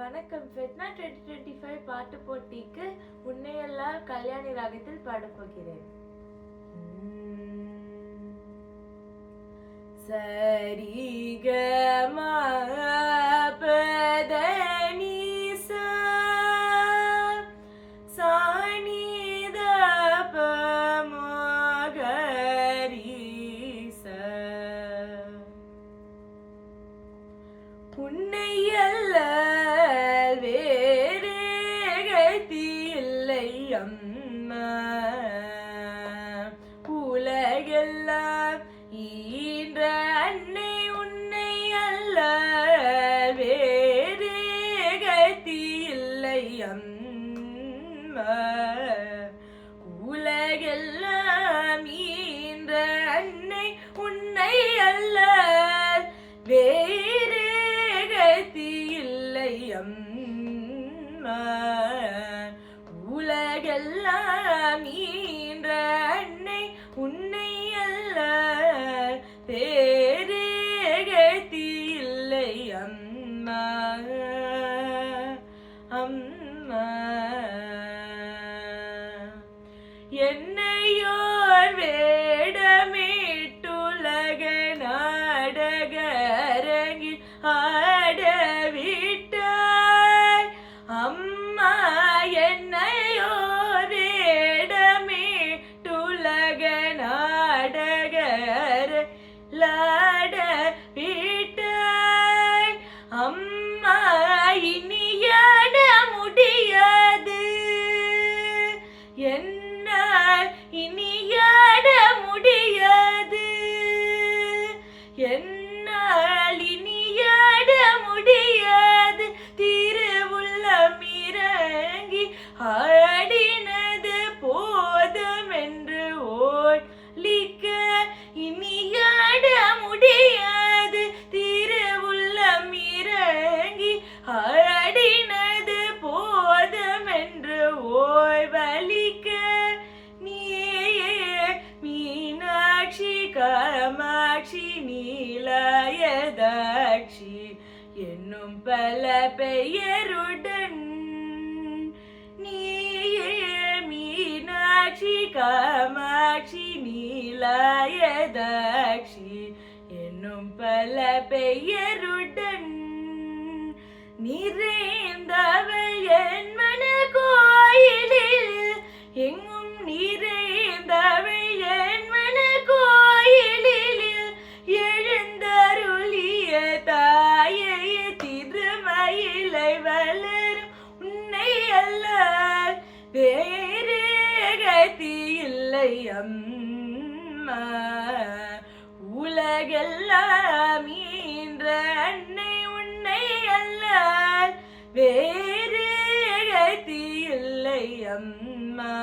வணக்கம். ஃபெட்னா 2025 பாட்டு போட்டிக்கு உன்னையெல்லாம் கல்யாணி ராகத்தில் பாடப்போகிறேன். சரிக உன்னை அல்ல வேறு கதி இல்லை அம்மா, உலகெல்லாம் ஈன்ற அன்னை உன்னை அல்ல வேறு கதி இல்லை அம்மா, உலகெல்லாம் ஈன்ற அன்னை உன்னை அல்ல வேறு இல்லை அம்மா, உலகெல்லாம் ஈன்ற அன்னை உன்னை அல்ல வேறு கதி இல்லை அம்மா அம்மா. என்னையோர் வேடமிட்டுலக நாடக அரங்கில் ஆடவிட்டாய் அம்மா, என்னையோ வேடமிட்டுலக நாடக லாட விட்டாய் அம்மா, இனியாட முடியாது என்னால், இனியாட முடியாது என்னால், இனியாட முடியாது திருவுள்ளம் இறங்கி ஆடினது போதும் என்று ஓலிக்க, இனியாட முடியாது திருவுள்ளம் இறங்கி ஆடினது போதும் என்று ஓய்வலிக்க, நீயே மீனாட்சி காமாட்சி நீலாயதாட்சி என்னும் பல பெயருடன், நீயே மீனாட்சி காமாட்சி நீலாயதாட்சி என்னும் பல பெயருடன் நிறைந்தவள் என் மன கோயிலில் எங்கும் நிறைந்தவள் என் மன கோயிலில் எழுந்தருளிய தாயை திருமயிலை வளரும் உன்னை அல்ல வேறு கதி இல்லை அம்மா, உலகெல்லாம் ஈன்ற அன்னை உன்னை அல்ல வேறு கதி இல்லை அம்மா.